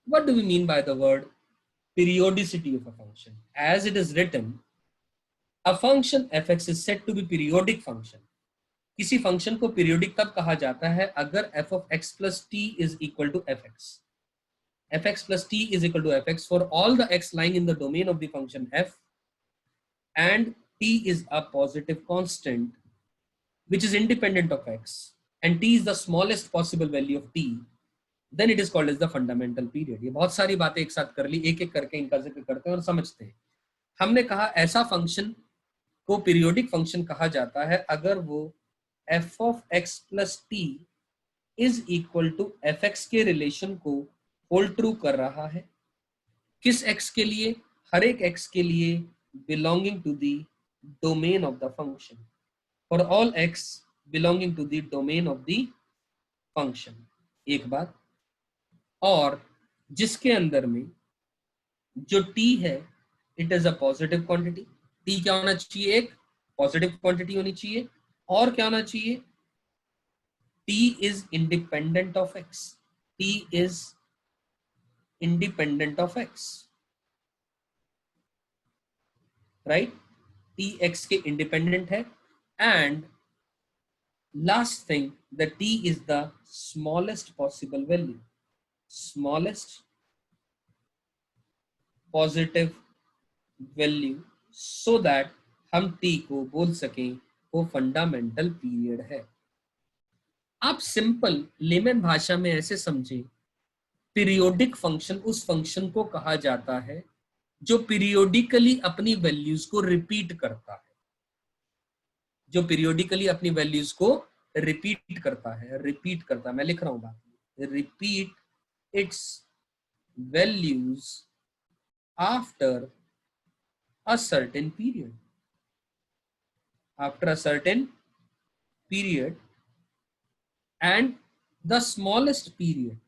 What do we mean by the word periodicity of a function? As it is written, a function fx is said to be periodic function. किसी function को periodic तब कहा जाता है अगर f of x plus t is equal to fx. fx plus t is equal to fx for all the x lying in the domain of the function f, and t is a positive constant which is independent of x, and t is the smallest possible value of t, then it is called as the fundamental period. ये बहुत सारी बातें एक साथ कर ली, एक एक करके इनका जिक्र करते हैं और समझते हैं. हमने कहा ऐसा फंक्शन को पीरियोडिक फंक्शन कहा जाता है अगर वो f of x plus t is equal to fx के रिलेशन को होल्ड ट्रू कर रहा है. किस x के लिए? हर एक x के लिए belonging to the domain of the function. For all x belonging to the domain of the function. एक बात. और जिसके अंदर में जो t है it is a positive quantity. t क्या होना चाहिए? एक पॉजिटिव क्वांटिटी होनी चाहिए. और क्या होना चाहिए? t is independent of x. t is independent of x, right? t x के independent है. And last thing, the t is the smallest possible value, smallest positive value, so that हम t को बोल सकें वो फंडामेंटल पीरियड है. आप simple lemon भाषा में ऐसे समझें, पीरियोडिक फंक्शन उस फंक्शन को कहा जाता है जो पीरियोडिकली अपनी वैल्यूज को रिपीट करता है. जो पीरियोडिकली अपनी वैल्यूज को रिपीट करता है. रिपीट करता, मैं लिख रहा हूं बात, repeat it's values after a certain period. After a certain period. And the smallest period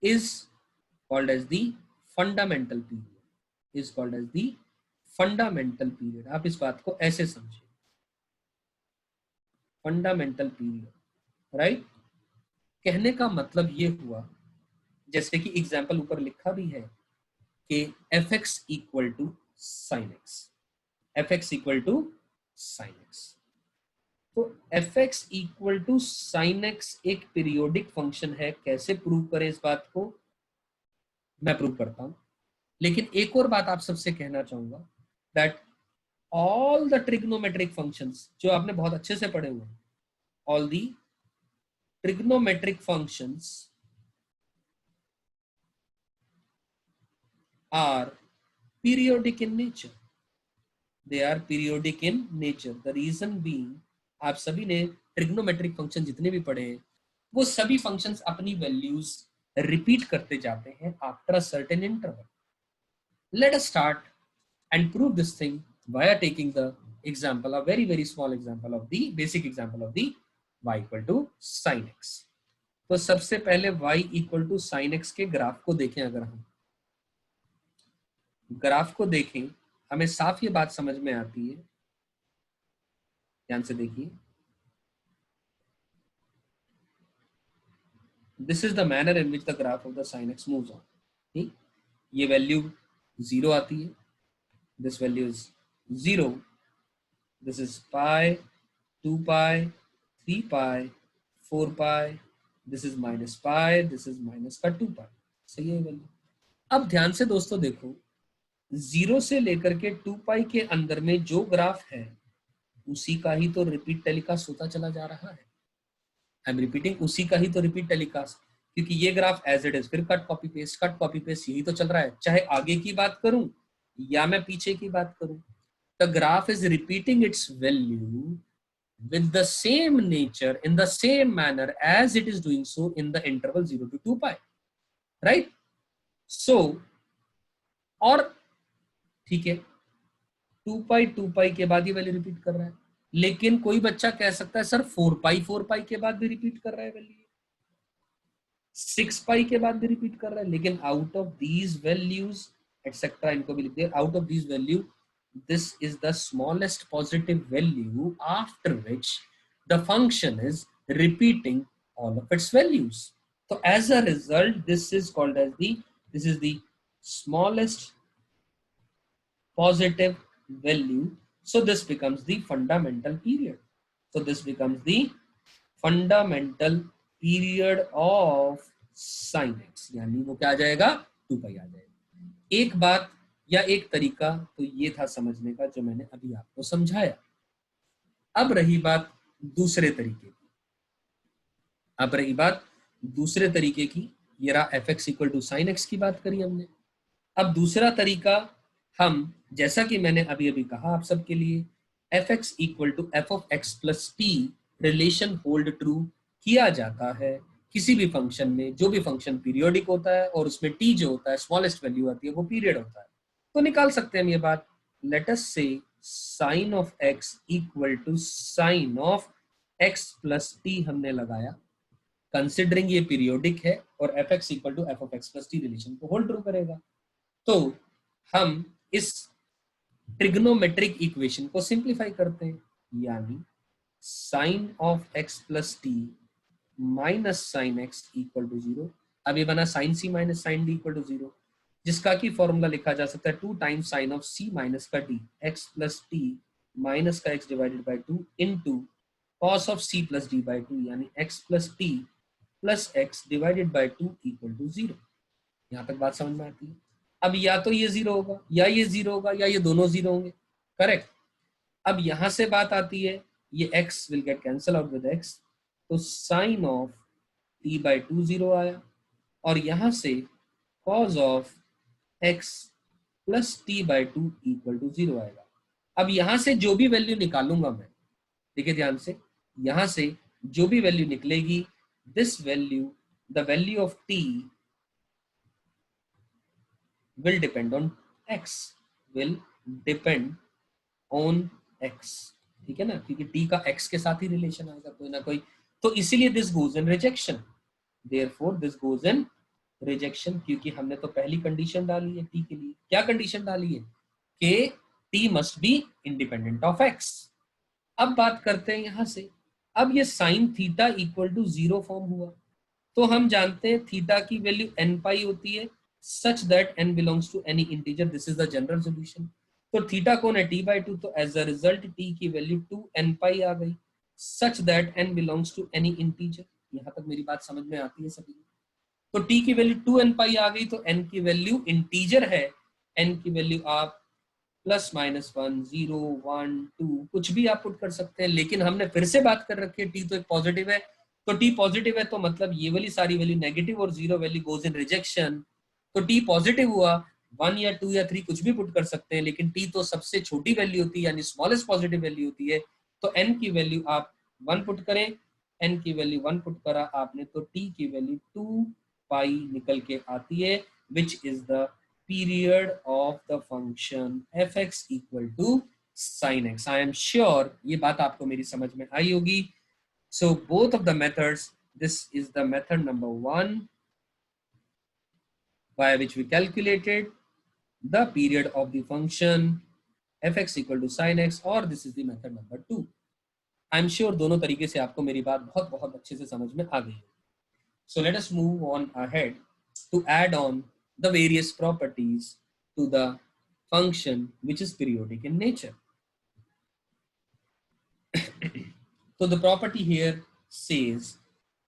is called as the fundamental period. Is called as the fundamental period. आप इस बात को ऐसे समझिए, फंडामेंटल पीरियड, राइट? कहने का मतलब ये हुआ, जैसे कि एग्जाम्पल ऊपर लिखा भी है कि fx equal to sine x. fx equal to sine x. तो fx equal to sine x एक पीरियोडिक फंक्शन है. कैसे प्रूव करें इस बात को? मैं प्रूव करता हूं. लेकिन एक और बात आप सबसे कहना चाहूंगा, that all the trigonometric functions जो आपने बहुत अच्छे से पढ़े हुए हैं, all the trigonometric functions are periodic in nature. They are periodic in nature. The reason being, आप सभी ने ट्रिग्नोमेट्रिक फंक्शन जितने भी पढ़े हैं वो सभी फंक्शंस अपनी वैल्यूज रिपीट करते जाते हैं after a certain interval. Let us start and prove this thing via taking the example, a very small example of the basic example of the y equal to sin x. तो सबसे पहले y equal to sin x के graph को देखें. अगर हम graph को देखें हमें साफ ये बात समझ में आती है. ध्यान से देखिए. This is the manner in which the graph of the sine x moves on. ठीक, ये वैल्यू 0 आती है. This value is 0. This is pi, 2 pi, 3 pi, 4 pi. This is minus pi. This is minus का 2 पाई. सही है value. अब ध्यान से दोस्तों देखो, 0 से लेकर के 2 पाई के अंदर में जो ग्राफ है उसी का ही तो रिपीट टेलीकास्ट होता चला जा रहा है. आई एम रिपीटिंग, उसी का ही तो रिपीट टेलीकास्ट, क्योंकि ये ग्राफ एज इट इज, फिर कट कॉपी पेस्ट यही तो चल रहा है. चाहे आगे की बात करूं या मैं पीछे की बात करूं, the graph is repeating it's value with the same nature, in the same manner as it is doing so in the interval 0 to 2 pi, right? So, और ठीक है, 2 पाई के बाद ये वैल्यू रिपीट कर रहा है. लेकिन कोई बच्चा कह सकता है सर 4 पाई के बाद भी रिपीट कर रहा है वैल्यू, 6 पाई के बाद भी रिपीट कर रहा है. लेकिन out of these values etcetera, इनको भी लिख दिया, out of these value this is the smallest positive value after which the function is repeating all of its values. So as a result, this is called as this is the smallest positive value. So this becomes the fundamental period. So this becomes the fundamental period of sin x, यानी वो क्या आ जाएगा, 2 पाई आ जाएगा। एक बात या एक तरीका तो ये था समझने का जो मैंने अभी आपको समझाया। अब रही बात दूसरे तरीके की, अब रही बात दूसरे तरीके की, ये रहा f x equal to sine x की बात करी हमने। अब दूसरा तरीका, हम जैसा कि मैंने अभी अभी कहा आप सबके लिए, f x equal to f of x plus t relation hold true किया जाता है किसी भी फंक्शन में, जो भी फंक्शन पीरियोडिक होता है और उसमें टी जो होता है स्मॉलेस्ट वैल्यू आती है वो पीरियड होता है। तो निकाल सकते हैं हम ये बात। Let us say sine of x equal to sine of x plus t हमने लगाया, कंसिडरिंग ये पीरियोडिक है और f x equal to f of x plus t relation को होल्ड ट्रू करेगा। तो हम इस ट्रिग्नोमेट्रिक इक्वेशन को सिंप्लीफाई करते हैं, यानी sine of x plus t minus sine x equal to 0। अब ये बना sine c minus sine d equal to 0, जिसका की फॉर्मूला लिखा जा सकता है 2 times sine of c minus का d x plus t minus का x divided by 2 into cos of c plus d by 2, यानी x plus t plus x divided by 2 equal to 0। यहाँ तक बात समझ में आती है। अब या तो ये 0 होगा या ये 0 होगा या ये दोनों 0 होंगे, करेक्ट। अब यहां से बात आती है, ये x will get cancel out with x, तो साइन ऑफ t बाई 2 0 आया, और यहां से cos of x plus t by 2 equal to 0 आएगा। अब यहां से जो भी वैल्यू निकालूंगा मैं, देखिए ध्यान से, यहां से जो भी वैल्यू निकलेगी, this value, the value of t will depend on x, will depend on x, ठीक है ना, क्योंकि t का x के साथ ही रिलेशन आएगा कोई ना कोई, तो इसीलिए this goes in rejection, therefore this goes in rejection, क्योंकि हमने तो पहली कंडीशन डाली है t के लिए। क्या कंडीशन डाली है कि t must be independent of x। अब बात करते हैं यहां से, अब ये sine theta equal to 0 form हुआ, तो हम जानते हैं थीटा की वैल्यू n पाई होती है such that n belongs to any integer, this is the general solution। तो थीटा कौन है t by 2, तो as a result t की वैल्यू 2n पाई आ गई such that n belongs to any integer। यहाँ तक मेरी बात समझ में आती है सभी? तो t की वैल्यू 2n पाई आ गई, तो n की वैल्यू इंटीजर है, n की वैल्यू आप प्लस माइनस 1 0 1 2 कुछ भी आप पुट कर सकते हैं, लेकिन हमने फिर से बात कर रखी है t तो एक पॉजिटिव है, तो t पॉजिटिव है तो मतलब ये वाली सारी वैल्यू नेगेटिव और 0 वैल्यू गोज इन रिजेक्शन। तो t पॉजिटिव हुआ, 1 या 2 या 3 कुछ भी पुट कर सकते हैं, लेकिन t तो सबसे छोटी वैल्यू होती है, यानी स्मॉलेस्ट पॉजिटिव वैल्यू होती है। तो n की वैल्यू आप 1 पुट करें, n की वैल्यू 1 पुट करा आपने, तो t की वैल्यू 2 पाई निकल के आती है, which is the period of the function fx equal to sin x। I am sure ये बात आपको मेरी समझ में आई होगी। So both of the methods, this is the method number 1 by which we calculated the period of the function fx equal to sin x, और this is the method number 2। I'm sure दोनों तरीके से आपको मेरी बात बहुत बहुत अच्छे से समझ में आ गई है। So let us move on ahead to add on the various properties to the function which is periodic in nature। So the property here says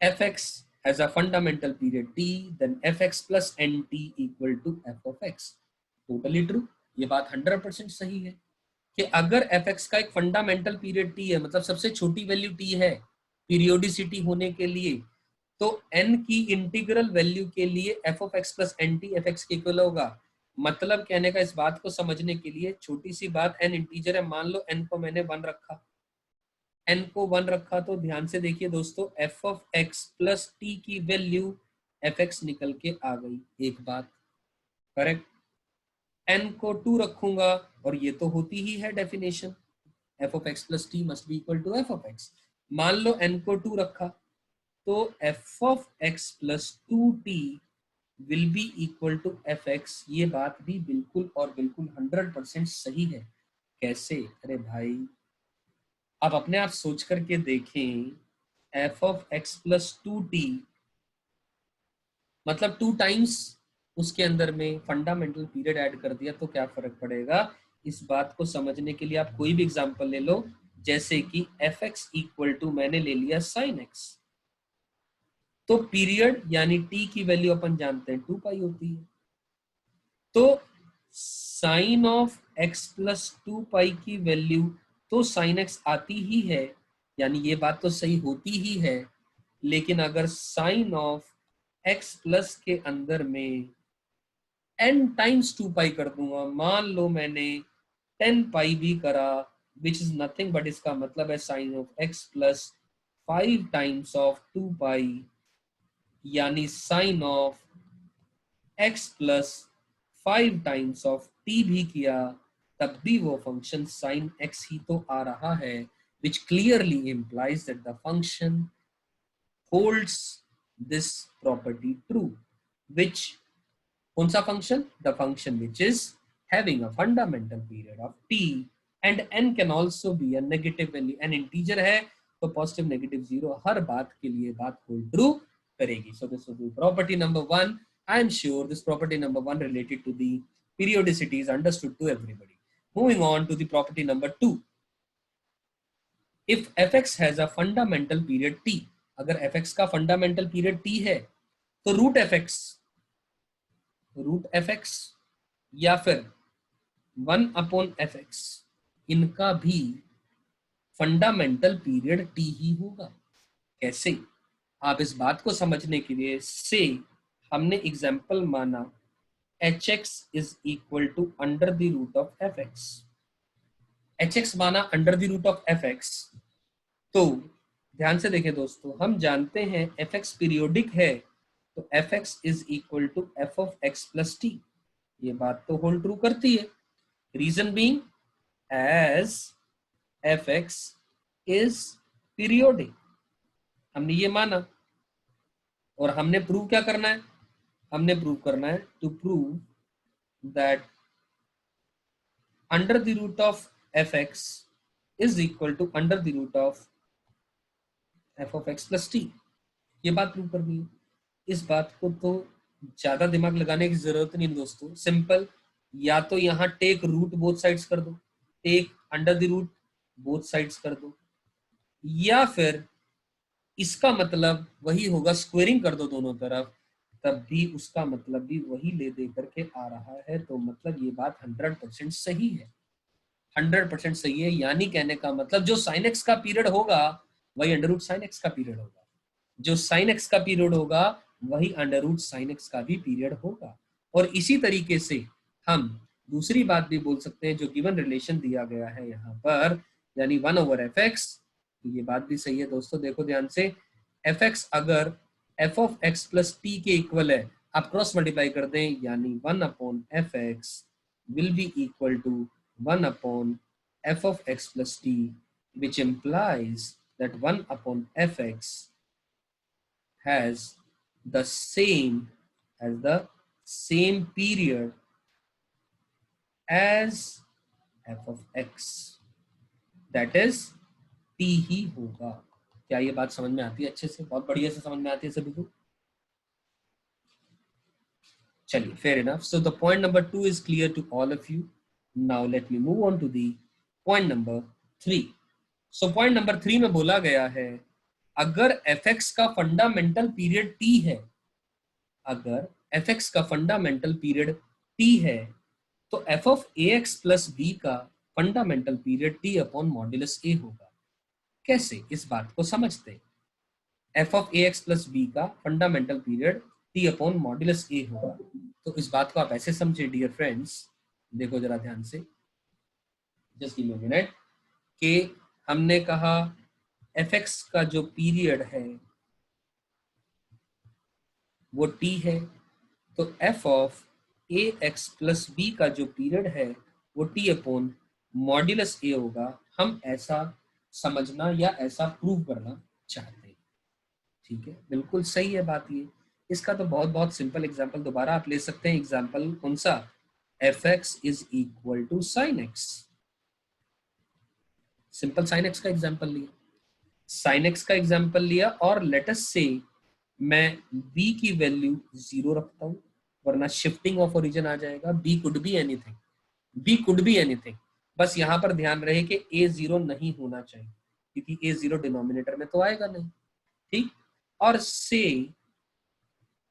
fx has a fundamental period t, then fx plus nt equal to f of x। Totally true, ये बात 100% सही है कि अगर fx का एक fundamental period t है, मतलब सबसे छोटी वैल्यू t है पीरियोडिसिटी होने के लिए, तो n की इंटीग्रल वैल्यू के लिए f of x plus nt fx के इक्वल होगा। मतलब कहने का, इस बात को समझने के लिए छोटी सी बात, n इंटीजर है, मान लो n को मैंने 1 रखा, n को 1 रखा, तो ध्यान से देखिए दोस्तों, f of x plus t की वैल्यू fx निकल के आ गई, एक बात करेक्ट। n को 2 रखूंगा, और ये तो होती ही है definition, f of x plus t must be equal to f of x। मान लो n को 2 रखा, तो f of x plus 2t will be equal to fx। ये बात भी बिल्कुल और बिल्कुल 100% सही है। कैसे? अरे भाई, आप अपने आप सोच करके देखें, F of x plus 2t, मतलब 2 टाइम्स उसके अंदर में फंडामेंटल पीरियड ऐड कर दिया तो क्या फर्क पड़ेगा। इस बात को समझने के लिए आप कोई भी एग्जांपल ले लो, जैसे कि एफ एक्स इक्वल टू मैंने ले लिया साइन एक्स, तो पीरियड यानी टी की वैल्यू अपन जानते हैं 2 पाई होती है, तो साइन ऑफ एक्स प्लस 2 पाई की वैल्यू तो साइन एक्स आती ही है, यानी ये बात तो सही होती ही है। लेकिन अगर साइन ऑफ एक्स प्लस के अंदर में n टाइम्स 2 पाई कर दूंगा, मान लो मैंने 10 पाई भी करा, विच इज नथिंग बट इसका मतलब है sine of x plus 5 times of 2 pi, यानी sine of x plus 5 times of t भी किया, तब भी वो फंक्शन sin x ही तो आ रहा है, which clearly implies that the function holds this property true, which कौन सा function, the function which is having a fundamental period of t and n can also be a negative value, n integer है तो positive negative zero हर बात के लिए बात hold true करेगी। So this will be property number 1. I am sure this property number 1 related to the periodicity is understood to everybody. Moving on to the property number 2. If fx has a fundamental period t, अगर fx का fundamental period t है तो root fx या फिर 1/fx इनका भी fundamental period t ही होगा। कैसे, आप इस बात को समझने के लिए से हमने एग्जाम्पल माना hx is equal to under the root of fx, hx माना under the root of fx, तो ध्यान से देखें दोस्तों, हम जानते हैं fx पीरियोडिक है तो fx is equal to f of x plus t, ये बात तो होल्ड ट्रू करती है। Reason being as fx is periodic, हमने ये माना और हमने प्रूव क्या करना है, हमने प्रूव करना है to prove that under the root of fx is equal to under the root of f of x plus t, ये बात प्रूव करनी है। इस बात को तो ज्यादा दिमाग लगाने की जरूरत नहीं दोस्तों, सिंपल, या तो यहाँ टेक रूट बोथ साइड्स कर दो, take under the root both sides कर दो, या फिर इसका मतलब वही होगा स्क्वेयरिंग कर दो दोनों तरफ, तब भी उसका मतलब भी वही ले दे करके आ रहा है, तो मतलब ये बात 100% सही है, 100% सही है। यानी कहने का मतलब जो साइन एक्स का पीरियड होगा वही अंडर रूट साइन एक्स का पीरियड होगा, जो साइन एक्स का पीरियड होगा वही अंडर रूट साइन एक्स का भी पीरियड होगा। और इसी तरीके से हम दूसरी बात भी बोल सकते हैं, जो गिवन रिलेशन दिया गया है यहाँ पर, यानी 1/fx, ये बात भी सही है दोस्तों। देखो ध्यान से, fx अगर f of x plus t के इक्वल है, आप क्रॉस मल्टीप्लाई कर दें, यानी 1/fx will be equal to 1/f of x plus t, which implies that 1/fx has the same period as f of x, that is t ही होगा। क्या ये बात समझ में आती है अच्छे से, बहुत बढ़िया से समझ में आती है सभी को। चलिए, fair enough. So the point number 2 is clear to all of you. Now let me move on to the point number 3. So point number 3 में बोला गया है, अगर fx का फंडामेंटल पीरियड t है, अगर fx का फंडामेंटल पीरियड t है, तो f of ax plus b का fundamental period t upon modulus a होगा। कैसे, इस बात को समझते, f of ax plus b का fundamental period t upon modulus a होगा। तो इस बात को आप ऐसे समझे डियर फ्रेंड्स, देखो जरा ध्यान से, just give me a minute, कि हमने कहा fx का जो पीरियड है वो t है, तो f of ax plus b का जो पीरियड है वो t अपॉन मॉड्यूलस a होगा। हम ऐसा समझना या ऐसा प्रूव करना चाहते हैं, ठीक है, बिल्कुल सही है बात ये। इसका तो बहुत बहुत सिंपल एग्जांपल दोबारा आप ले सकते हैं। एग्जांपल कौन सा, fx is equal to sine x, simple sine x का एग्जांपल लिया। sin x का एग्जांपल लिया और लेट अस से मैं b की वैल्यू 0 रखता हूं, वरना शिफ्टिंग ऑफ ओरिजिन आ जाएगा। b could be anything, b could be anything, बस यहां पर ध्यान रहे कि a 0 नहीं होना चाहिए, क्योंकि a 0 डिनोमिनेटर में तो आएगा नहीं, ठीक। और से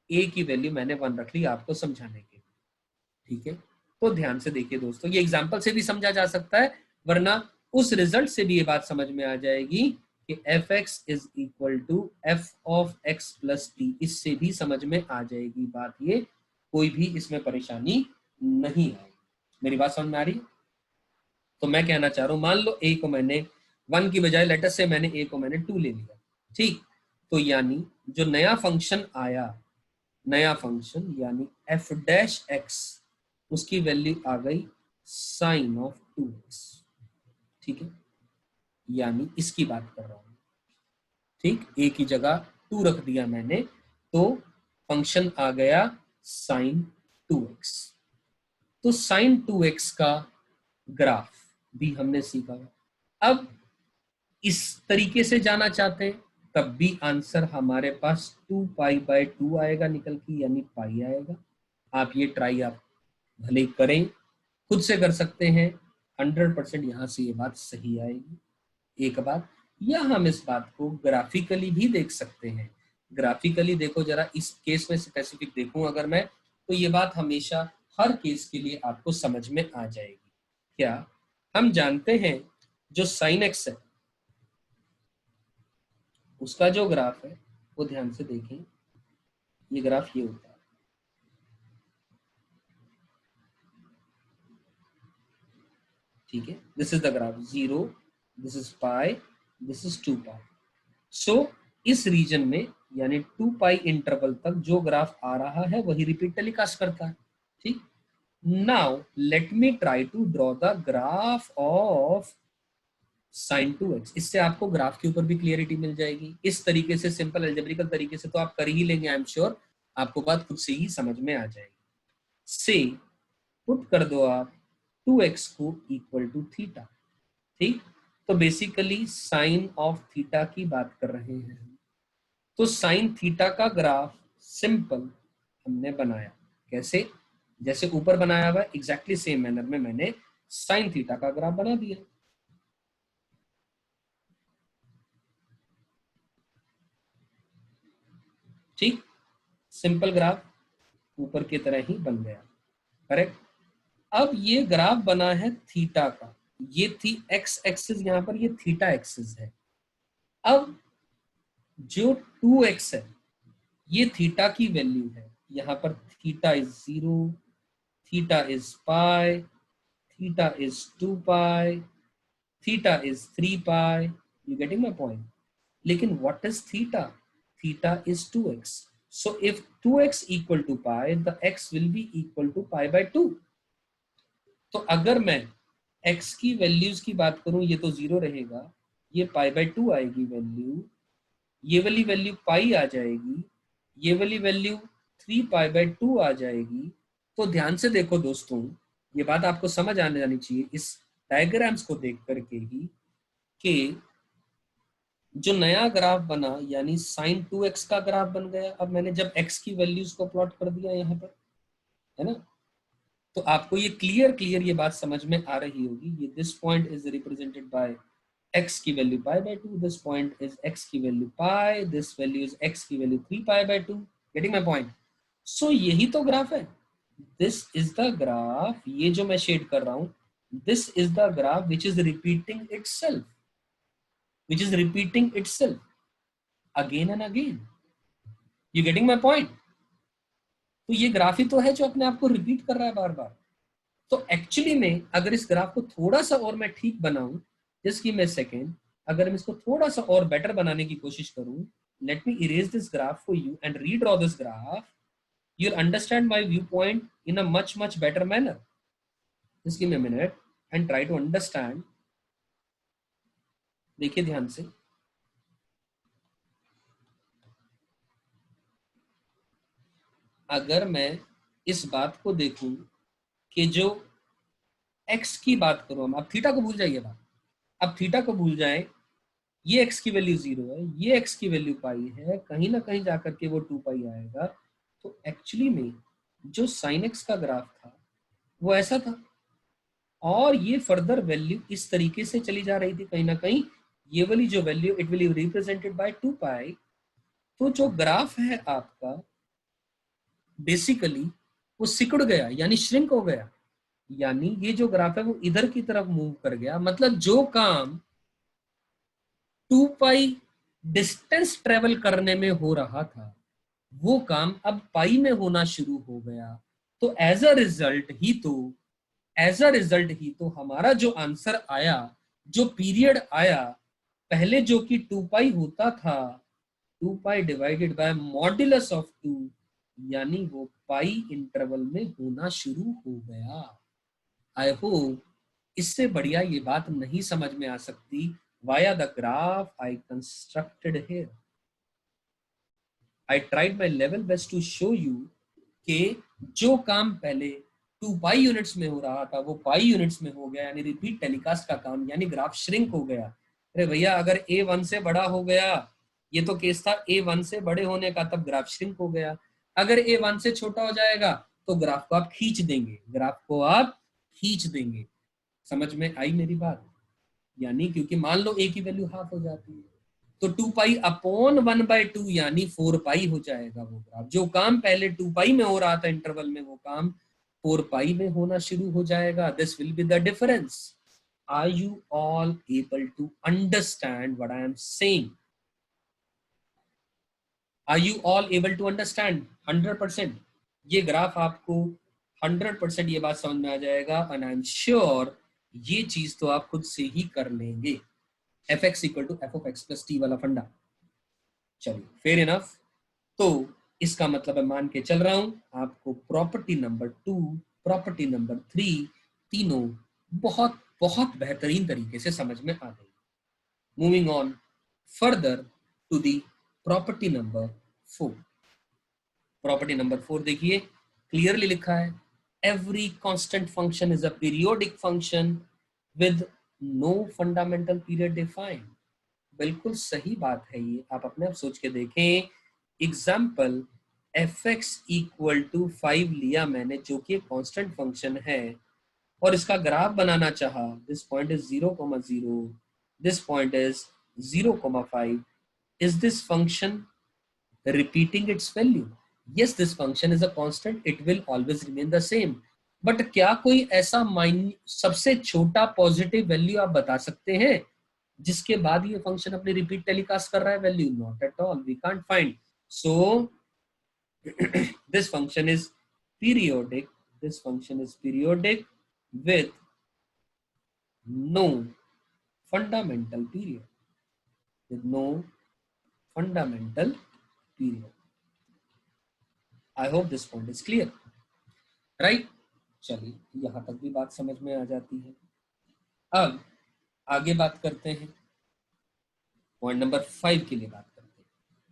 a की वैल्यू मैंने 1 रख ली आपको समझाने के, ठीक है। तो ध्यान से देखिए दोस्तों, ये एग्जांपल से भी समझा जा सकता है, वरना उस रिजल्ट से भी ये बात समझ में आ जाएगी कि f x is equal to f of x plus t, इससे भी समझ में आ जाएगी बात, ये कोई भी इसमें परेशानी नहीं आएगी। मेरी बात समझ में आ रही है? तो मैं कहना चाह रहा हूं, मान लो ए को मैंने 1 की बजाय लेटर से मैंने ए को मैंने 2 ले लिया, ठीक। तो यानी जो नया फंक्शन आया, नया फंक्शन यानी एफ डैश एक्स, उसकी वैल्यू आ गई साइन ऑफ 2x, ठीक है, यानी इसकी बात कर रहा हूं, ठीक। ए की जगह 2 रख दिया मैंने, तो फंक्शन आ गया साइन 2x। तो साइन 2x का ग्राफ भी हमने सीखा। अब इस तरीके से जाना चाहते हैं तब भी आंसर हमारे पास 2π/2 आएगा निकल के, यानी पाई आएगा। आप ये ट्राई आप भले करें, खुद से कर सकते हैं, 100% यहाँ से ये बात सही आएगी। एक बात, या हम इस बात को ग्राफिकली भी देख सकते हैं। ग्राफिकली देखो जरा, इस केस में स्पेसिफिक देखूं अगर मैं, तो ये बात हमेशा हर केस के लिए आपको समझ में आ जाएगी। क्या हम जानते हैं जो साइन एक्स है उसका जो ग्राफ है वो ध्यान से देखें, ये ग्राफ ये होता है, ठीक है। This is the graph 0, this is pi, this is 2π। So इस रीजन में यानी 2π इंटरवल तक जो ग्राफ आ रहा है वही रिपीट टेलीकास्ट करता है, ठीक। Now let me try to draw the graph of sin 2x। इससे आपको ग्राफ के ऊपर भी क्लियरिटी मिल जाएगी। इस तरीके से सिंपल एल्जेब्रिकल तरीके से तो आप कर ही लेंगे, आई एम श्योर आपको बात खुद से ही समझ में आ जाएगी। से पुट कर दो आप 2x को इक्वल टू थीटा, ठीक। तो बेसिकली साइन ऑफ थीटा की बात कर रहे हैं, तो साइन थीटा का ग्राफ सिंपल हमने बनाया। कैसे? जैसे ऊपर बनाया हुआ एग्जैक्टली सेम मैनर में मैंने साइन थीटा का ग्राफ बना दिया, ठीक। सिंपल ग्राफ ऊपर की तरह ही बन गया, करेक्ट। अब ये ग्राफ बना है थीटा का, ये थी एक्स एक्सिस, यहां पर ये थीटा एक्सिस है। अब जो 2x है ये थीटा की वैल्यू है, यहां पर theta is 0, theta is pi, theta is 2π, theta is 3π। You getting my point? लेकिन what is theta? Theta is 2x। So if 2x equal to pi, the x will be equal to π/2। तो अगर मैं x की values की बात करूं, ये तो 0 रहेगा, ये π/2 आएगी वैल्यू, ये वाली वैल्यू पाई आ जाएगी, ये वाली वैल्यू 3π/2 आ जाएगी। तो ध्यान से देखो दोस्तों, ये बात आपको समझ आने जानी चाहिए इस डायग्राम्स को देख करके ही, कि जो नया ग्राफ बना यानी साइन 2x का ग्राफ बन गया। अब मैंने जब x की वैल्यूज को प्लॉट कर दिया यहाँ पर, है ना, तो आपको ये क्लियर ये बात समझ में आ रही होगी। ये this point is represented by x की value π/2, this point is x की value pi, this value is x की value 3π/2। Getting my point? So यही तो ग्राफ है, दिस इज द ग्राफ, ये जो मैं शेड कर रहा हूं, this is the graph which is repeating itself, which is repeating itself again and again। You getting my point? तो ये ग्राफ ही तो है जो अपने आप को रिपीट कर रहा है बार बार। तो एक्चुअली में अगर इस ग्राफ को थोड़ा सा और मैं ठीक बनाऊं, just give me a second, अगर मैं इसको थोड़ा सा और बेटर बनाने की कोशिश करूं, let me erase this graph for you and redraw this graph, you will understand my view point in a much better manner. Just give me a minute and try to understand. देखिए ध्यान से, अगर मैं इस बात को देखूं कि जो x की बात करूं, अब थीटा को भूल जाइए बात, अब थीटा को भूल जाएं, ये x की वैल्यू 0 है, ये x की वैल्यू पाई है, कहीं ना कहीं जाकर के वो 2 पाई आएगा। तो एक्चुअली में जो sin x का ग्राफ था वो ऐसा था, और ये फर्दर वैल्यू इस तरीके से चली जा रही थी, कहीं ना कहीं ये वाली जो value it will be represented by 2 पाई। तो जो ग्राफ है आपका बेसिकली वो सिकुड़ गया, यानी श्रिंक हो गया, यानी ये जो ग्राफ है वो इधर की तरफ मूव कर गया। मतलब जो काम 2 पाई डिस्टेंस ट्रेवल करने में हो रहा था वो काम अब पाई में होना शुरू हो गया। तो एज अ रिजल्ट ही तो हमारा जो आंसर आया, जो पीरियड आया, पहले जो कि 2 पाई होता था, 2 पाई डिवाइडेड बाय मॉड्यूलस ऑफ 2, यानी वो पाई इंटरवल में होना शुरू हो गया। आई होप इससे बढ़िया ये बात नहीं समझ में आ सकती via the graph I constructed here. I tried my level best to show you कि जो काम पहले 2 पाई यूनिट्स में हो रहा था वो पाई यूनिट्स में हो गया, यानी रिपीट टेलीकास्ट का काम, यानी ग्राफ श्रिंक हो गया। अरे भैया अगर A1 से बड़ा हो गया, ये तो केस था A1 से बड़े होने का, तब ग्राफ श्रिंक हो गया। अगर A1 से छोटा हो जाएगा तो ग्राफ को आप खींच देंगे, ग्राफ को आप खींच देंगे। समझ में आई मेरी बात? यानी क्योंकि मान लो A की वैल्यू हाफ हो जाती है तो 2 पाई अपॉन 1/2 यानी 4 पाई हो जाएगा वो ग्राफ। जो काम पहले 2 पाई में हो रहा था इंटरवल में, वो काम 4 पाई में होना शुरू हो जाएगा। This will be the difference. Are you all able to understand what I am saying? Are you all able to understand? 100% ये ग्राफ आपको 100% ये बात समझ में आ जाएगा, एंड आई एम श्योर ये चीज तो आप खुद से ही कर लेंगे। fx equal to f of x plus t वाला फंडा। चलिए फेयर इनफ। तो इसका मतलब है, मान के चल रहा हूं आपको प्रॉपर्टी नंबर 2, प्रॉपर्टी नंबर 3 तीनों बहुत बहुत बेहतरीन तरीके से समझ में आ गई। Moving on further to the property number 4। Property number 4 देखिए, क्लियरली लिखा है every constant function is a periodic function with no fundamental period defined. बिल्कुल सही बात है ये, आप अपने आप सोच के देखें। एग्जाम्पल fx इक्वल टू 5 लिया मैंने, जो कि कांस्टेंट फंक्शन है, और इसका ग्राफ बनाना चाहा। This point is 0,0, this point is 0,5। Is this function repeating its value? Yes, this function is a constant, it will always remain the same. But क्या कोई ऐसा सबसे छोटा पॉजिटिव वैल्यू आप बता सकते हैं जिसके बाद ये फंक्शन अपनी रिपीट टेलीकास्ट कर रहा है value? Not at all, we can't find. So this function is periodic, this function is periodic with no fundamental period, with no fundamental period. I hope this point is clear, right? चलिए यहां तक भी बात समझ में आ जाती है। अब आगे बात करते हैं, पॉइंट नंबर 5 के लिए बात करते हैं।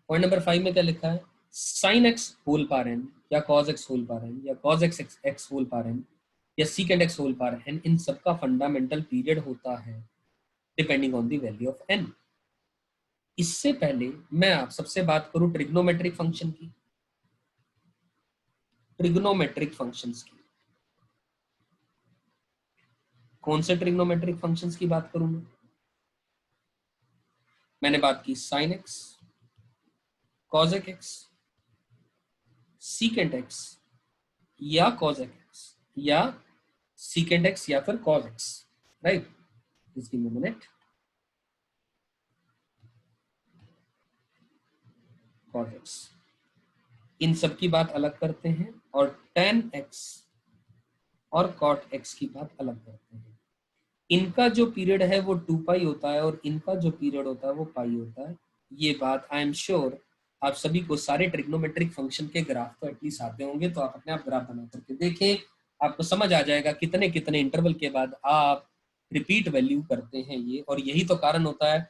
पॉइंट नंबर 5 में क्या लिखा है? Sine x whole power n या cos x whole power n या cos x x whole power n या secant x whole power n, इन सबका फंडामेंटल पीरियड होता है depending on the value of n. इससे पहले मैं आप सबसे बात करूं ट्रिग्नोमेट्रिक फंक्शन की, ट्रिग्नोमेट्रिक फंक्शंस की। कौन से ट्रिग्नोमेट्रिक फंक्शंस की बात करूं मैंने बात की sine x, cosec x, secant x या कॉजेक एक्स या सीकेंट एक्स या फिर cos x, right? Give me minute. Cos x, इन सब की बात अलग करते हैं, और tan x और cot x की बात अलग करते हैं। इनका जो पीरियड है वो 2 पाई होता है और इनका जो पीरियड होता है वो पाई होता है। ये बात आई एम श्योर आप सभी को सारे ट्रिग्नोमेट्रिक फंक्शन के ग्राफ तो एटलीस्ट आते होंगे, तो आप अपने आप ग्राफ बना करके देखें, आपको समझ आ जाएगा कितने कितने इंटरवल के बाद आप रिपीट वैल्यू करते हैं ये। और यही तो कारण होता है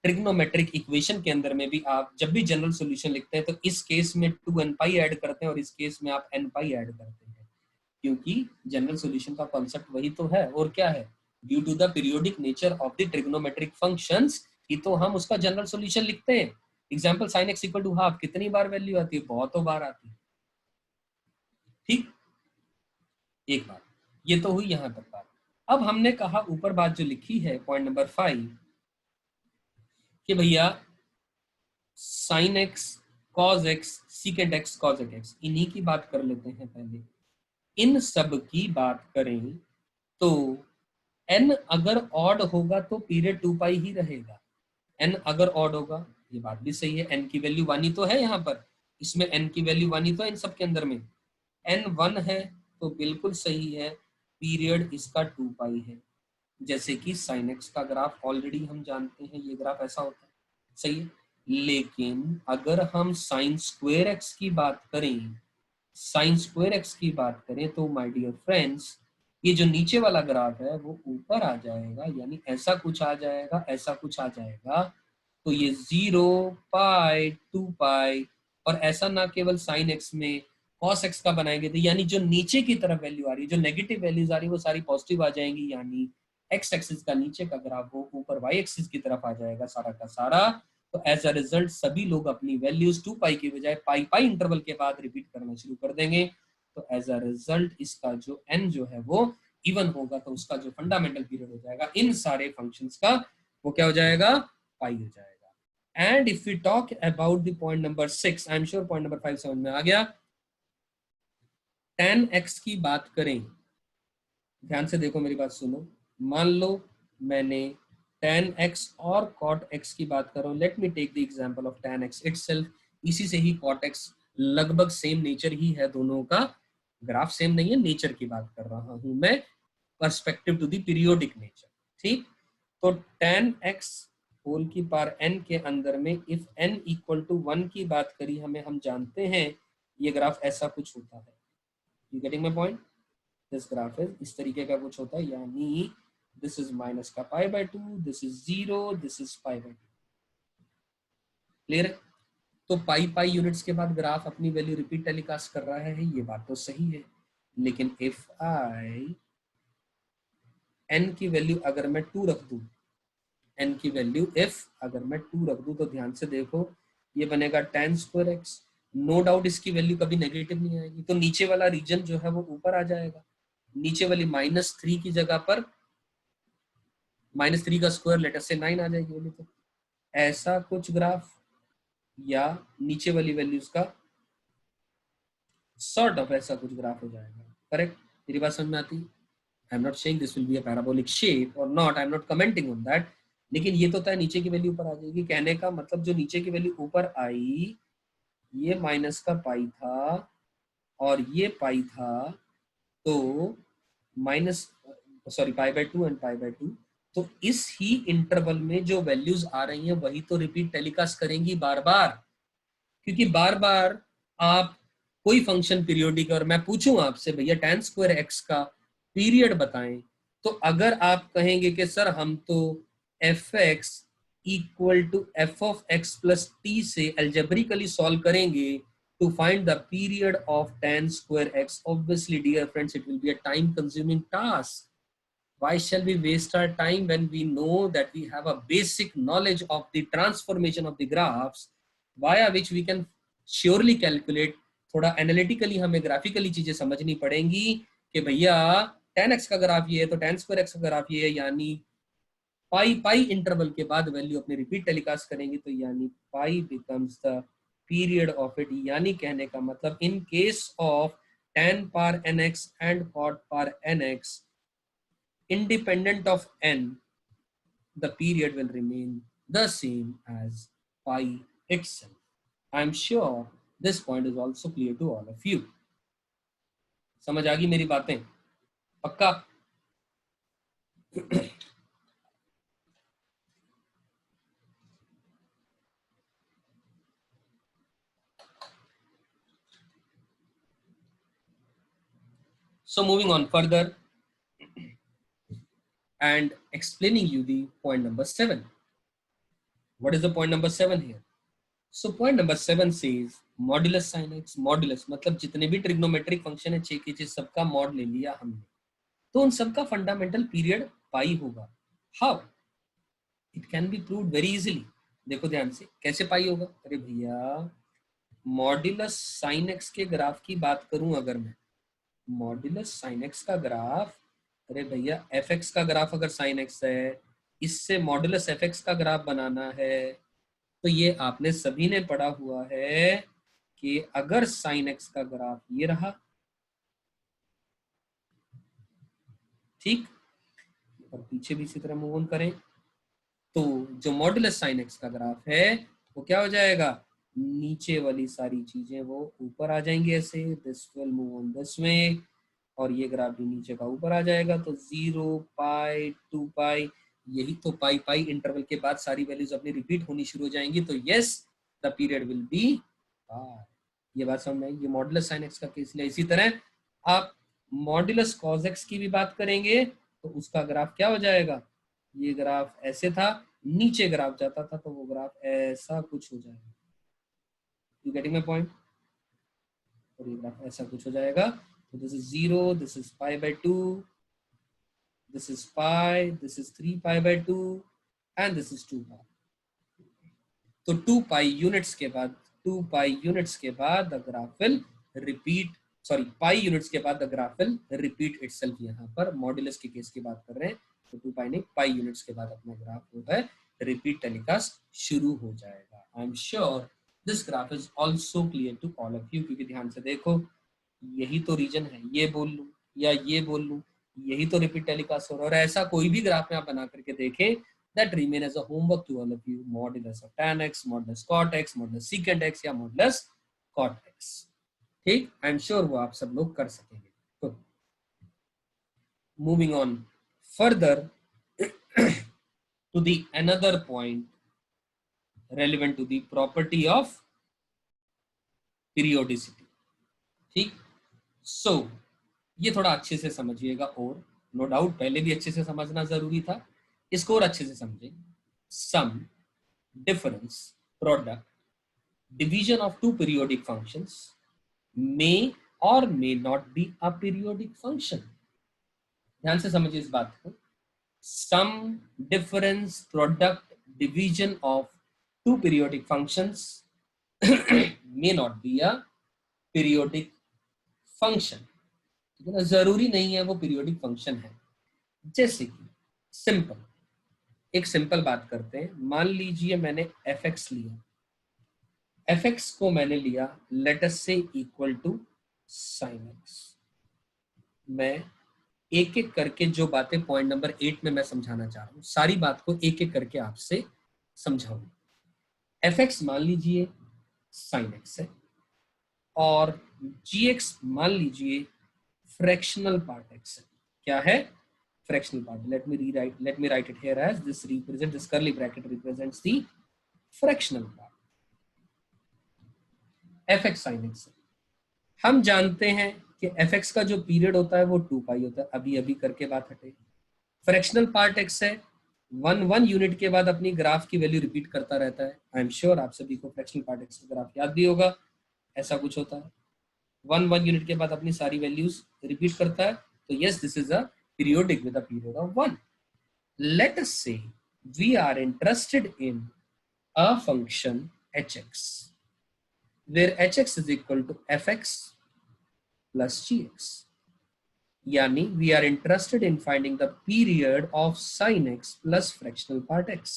ट्रिग्नोमेट्रिक इक्वेशन के अंदर में भी आप जब भी जनरल सॉल्यूशन लिखते हैं तो इस केस में 2n पाई ऐड करते हैं और इस केस में आप n पाई ऐड करते हैं, क्योंकि जनरल सॉल्यूशन का कॉन्सेप्ट वही तो है। और क्या है? Due to the periodic nature of the trigonometric functions, कि तो हम उसका जनरल सॉल्यूशन लिखते हैं। Example sin x equal to half, कितनी बार वैल्यू आती है? बहुतों बार आती है। ठीक, एक बात ये तो हुई यहां तक बात। अब हमने कहा ऊपर बात जो लिखी है पॉइंट नंबर 5 कि भैया sin x cos x secant x cos x, इन्हीं की बात कर लेते हैं पहले। इन सब की बात करें तो n अगर ऑड होगा तो पीरियड 2 पाई ही रहेगा। n अगर ऑड होगा, ये बात भी सही है, n की वैल्यू 1 ही तो है यहाँ पर, इसमें n की वैल्यू 1 ही तो है इन सब के अंदर में। n 1 है तो बिल्कुल सही है, पीरियड इसका 2 पाई है। जैसे कि sin x का ग्राफ ऑलरेडी हम जानते हैं, ये ग्राफ ऐसा होता है, सही है। लेकिन अगर हम sin स्क्वायर x की बात करें, sin स्क्वायर x की बात करें तो माय डियर फ्रेंड्स, ये जो नीचे वाला ग्राफ है वो ऊपर आ जाएगा, यानी ऐसा कुछ आ जाएगा, ऐसा कुछ आ जाएगा। तो ये 0 पाई 2 पाई, और ऐसा ना केवल sin x में cos x का बनाएंगे तो यानी जो नीचे की तरफ वैल्यू आ रही है, जो नेगेटिव वैल्यूज आ रही है वो सारी पॉजिटिव आ जाएंगी, यानी x एक्सिस का नीचे का ग्राफ वो ऊपर y एक्सिस की तरफ आ जाएगा सारा का सारा। तो एज अ रिजल्ट सभी लोग अपनी वैल्यूज 2 पाई की बजाय पाई पाई इंटरवल के बाद रिपीट करना शुरू कर देंगे। तो एज अ रिजल्ट इसका जो n जो है वो इवन होगा, तो उसका जो फंडामेंटल पीरियड हो जाएगा इन सारे फंक्शंस का, वो क्या हो जाएगा? पाई हो जाएगा। And if we talk about the point number 6, I am sure point number 5 समझ में आ गया। tan x की बात करें, ध्यान से देखो मेरी बात सुनो। मान लो मैंने tan x और cot x की बात करूं, let me take the example of tan x itself. इसी से ही cot x लगभग सेम नेचर ही है, दोनों का ग्राफ सेम नहीं है, नेचर की बात कर रहा हूं मैं, perspective to the periodic nature. ठीक, तो tan x होल की पावर n के अंदर में इफ n इक्वल टू 1 की बात करी हमें, हम जानते हैं ये ग्राफ ऐसा कुछ होता है। You getting my point? This graph is इस तरीके का कुछ होता है, यानी दिस इज माइनस का पाई by 2, this is 0, this is pi by 2। Clear है? तो पाई पाई यूनिट्स के बाद ग्राफ अपनी वैल्यू रिपीट टेलीकास्ट कर रहा है, ये बात तो सही है। लेकिन इफ आई n की वैल्यू अगर मैं 2 रख दूं, n की वैल्यू इफ अगर मैं 2 रख दूं, तो ध्यान से देखो ये बनेगा tan square x। No doubt इसकी वैल्यू कभी नेगेटिव नहीं आएगी, तो नीचे वाला रीजन जो है वो ऊपर आ जाएगा। नीचे वाली -3 की जगह पर -3 का स्क्वायर लेटर से 9 आ जाएगी बोली, तो ऐसा कुछ ग्राफ, या नीचे वाली वैल्यूज का सॉर्ट ऑफ ऐसा कुछ ग्राफ हो जाएगा। करेक्ट? मेरी बात समझ में आती है? I am not saying this will be a parabolic shape और not, I am not commenting on that, लेकिन ये तो तय नीचे की वैल्यू ऊपर आ जाएगी। कहने का मतलब जो नीचे की वैल्यू ऊपर आई, ये माइनस का पाई था और ये पाई था, तो minus sorry pi by 2 and pi by 2, तो इस ही इंटरवल में जो वैल्यूज आ रही हैं वही तो रिपीट टेलीकास्ट करेंगी बार बार, क्योंकि बार बार आप कोई फंक्शन पीरियोडिक और मैं पूछूं आपसे भैया tan स्क्वायर x का पीरियड बताएं, तो अगर आप कहेंगे कि सर हम तो fx equal to f of x plus t से एल्जेब्रिकली सॉल्व करेंगे to find the period of tan square x, obviously dear friends it will be a time consuming task. Why shall we waste our time when we know that we have a basic knowledge of the transformation of the graphs via which we can surely calculate? थोड़ा analytically हमें graphically चीजें समझनी पड़ेंगी कि भैया tan x का graph ये है तो tan स्क्वायर x का ग्राफ ये है, यानी पाई पाई इंटरवल के बाद वैल्यू अपने रिपीट टेलीकास्ट करेंगे, तो यानी pi becomes the period of it. यानी कहने का मतलब in case of tan power nx and cot power nx independent of n, the period will remain the same as pi itself. I am sure this point is also clear to all of you. समझ आ गई मेरी बातें? पक्का? So moving on further and explaining you the point number 7. What is the point number 7 here? So point number 7 says modulus sin x, modulus मतलब जितने भी trigonometric function है 6 के 6 सबका मॉड ले लिया हमने, तो उन सबका फंडामेंटल पीरियड पाई होगा। How? It can be proved very easily. देखो ध्यान से, कैसे पाई होगा? अरे भैया, मॉड्यूलस साइन एक्स के ग्राफ की बात करूं अगर मैं, मॉड्यूलस साइन एक्स का ग्राफ, अरे भैया एफ एक्स का ग्राफ अगर साइन एक्स है, इससे मॉड्यूलस एफ एक्स का ग्राफ बनाना है, तो ये आपने सभी ने पढ़ा हुआ है कि अगर साइन एक्स का ग्राफ ये रहा, ठीक, और पीछे भी इसी तरह मूव ऑन करें, तो जो मॉड्यूलस साइन एक्स का ग्राफ है वो क्या हो जाएगा? नीचे वाली सारी चीजें वो ऊपर आ जाएंगी ऐसे, this will move on this way, और ये ग्राफ भी नीचे का ऊपर आ जाएगा। तो 0 पाई 2 पाई, यही तो पाई पाई इंटरवल के बाद सारी वैल्यूज अपनी रिपीट होनी शुरू हो जाएंगी। तो yes, the period will be pi. ये बात समझ में आई? ये मॉड्यूलस साइन एक्स का केस लिया। इसी तरह आप मॉड्यूलस कॉस एक्स की भी बात करेंगे तो उसका ग्राफ क्या हो जाएगा? ये ग्राफ ऐसे था, नीचे ग्राफ जाता था, तो वो ग्राफ ऐसा कुछ हो जाएगा। You getting my point? और ये ग्राफ ऐसा कुछ हो जाएगा। तो this is 0, this is pi by 2, this is pi, this is 3 pi by 2 and this is 2 pi. तो 2 pi यूनिट्स के बाद, 2 pi यूनिट्स के बाद the graph will repeat, sorry pi units के बाद the graph will repeat itself. यहाँ पर modulus के केस की बात कर रहे हैं, तो 2 pi नहीं, पाई यूनिट्स के बाद अपना ग्राफ जो है रिपीट टेलीकास्ट शुरू हो जाएगा। I am sure this graph is also clear to all of you, क्योंकि ध्यान से देखो, यही तो रीजन है, ये बोल लूं या ये बोल लूं, यही तो रिपीट टेलीकास्ट हो रहा है। और ऐसा कोई भी ग्राफ में आप बना करके देखें, that remain as a homework to all of you, modulus of tan x, modulus cot x, modulus secant x या modulus cot x, ठीक? आई एम श्योर वो आप सब लोग कर सकेंगे। तो moving on further to the another point relevant to the property of periodicity, ठीक? सो ये थोड़ा अच्छे से समझिएगा, और नो डाउट पहले भी अच्छे से समझना जरूरी था, इसको और अच्छे से समझें। Sum, difference, product, division of two periodic functions may और may not be a periodic function. ध्यान से समझिए इस बात को। Sum, difference, product, division of two periodic functions may not be a periodic function. जरूरी नहीं है वो पीरियोडिक फंक्शन है। जैसे कि सिंपल, एक सिंपल बात करते हैं। मान लीजिए मैंने एफ एक्स लिया, एफ एक्स को मैंने लिया लेट अस से इक्वल टू साइन एक्स। मैं एक एक करके जो बातें पॉइंट नंबर 8 में मैं समझाना चाह रहा हूं, सारी बात को एक एक करके आपसे समझाऊंगा। एफ एक्स मान लीजिए साइन एक्स है, और जी एक्स मान लीजिए फ्रैक्शनल पार्ट एक्स है। क्या है? fractional part. Let me write it here as this curly bracket represents the fractional part. fx sin x। हम जानते हैं कि fx का जो पीरियड होता है वो 2 पाई होता है, अभी अभी करके बात हटे। फ्रैक्शनल पार्ट x है, 1 यूनिट के बाद अपनी ग्राफ की वैल्यू रिपीट करता रहता है। आई एम श्योर आप सभी को फ्रैक्शनल पार्ट x का ग्राफ याद भी होगा, ऐसा कुछ होता है, 1 यूनिट के बाद अपनी सारी वैल्यूज रिपीट करता है। तो yes, this is a periodic with a period of 1. Let us say we are interested in a function hx, where hx is equal to fx plus gx. Yani we are interested in finding the period of sin x plus fractional part x.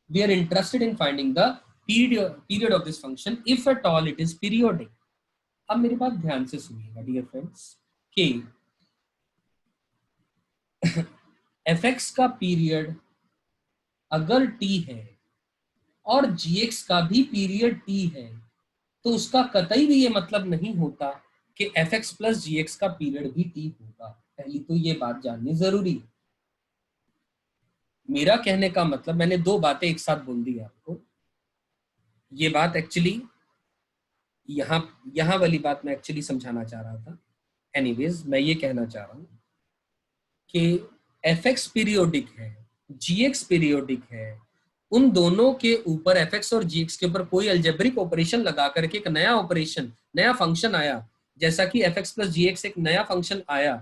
We are interested in finding the period of this function if at all it is periodic. अब मेरी बात ध्यान से सुनिएगा dear friends, कि fx का period अगर t है और gx का भी पीरियड t है, तो उसका कतई भी ये मतलब नहीं होता कि fx प्लस gx का पीरियड भी t होगा। पहली तो ये बात जाननी जरूरी है। मेरा कहने का मतलब, मैंने दो बातें एक साथ बोल दी आपको। ये बात एक्चुअली यहां वाली बात मैं एक्चुअली समझाना चाह रहा था। एनीवेज, मैं ये कहना चाह रहा हूं कि fx पीरियोडिक है, gx पीरियोडिक है, उन दोनों के ऊपर fx और gx के ऊपर कोई अलजेब्रिक ऑपरेशन लगा करके एक नया ऑपरेशन, नया फंक्शन आया, जैसा कि fx प्लस gx एक नया फंक्शन आया,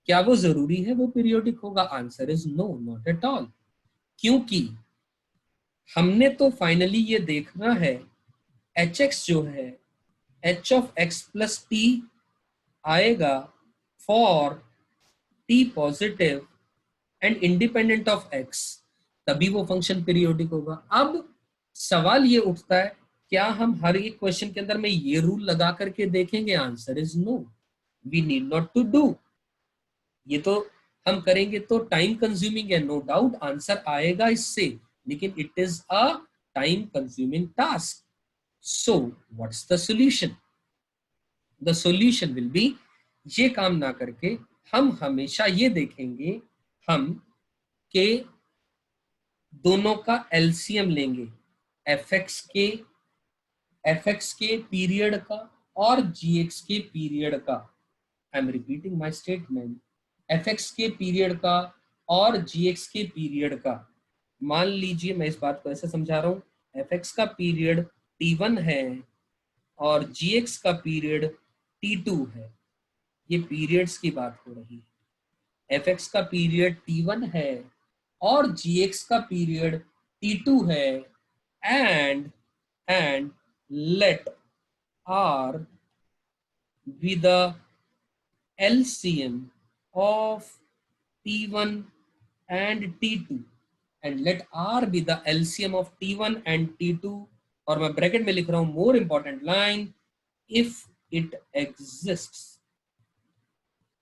क्या वो जरूरी है वो पीरियोडिक होगा? Answer is no, not at all. क्योंकि हमने तो फाइनली ये देखना है hx जो है h of x plus t आएगा for t positive and independent of x, तभी वो फंक्शन पीरियोडिक होगा। अब सवाल ये उठता है, क्या हम हर एक क्वेश्चन के अंदर में ये रूल लगा करके देखेंगे? Answer is no, we need not to do. ये तो हम करेंगे तो टाइम कंज्यूमिंग है, नो डाउट आंसर आएगा इससे, लेकिन it is a time consuming task. So what's the solution? The solution will be, ये काम ना करके हम हमेशा ये देखेंगे हम के दोनों का एलसीएम लेंगे, एफ एक्स के पीरियड का और जी एक्स के पीरियड का। I am repeating my statement, F x के पीरियड का और जी एक्स के पीरियड का। मान लीजिए मैं इस बात को ऐसे समझा रहा हूं, एफ एक्स का पीरियड t1 है और जी एक्स का पीरियड t2 है। ये पीरियड्स की बात हो रही है। एफ एक्स का पीरियड t1 है और जी एक्स का पीरियड t2 है, and let R be the LCM of T1 and T2 and let R be the LCM of T1 and T2, और मैं ब्रैकेट में लिख रहा हूं more important line, if it exists.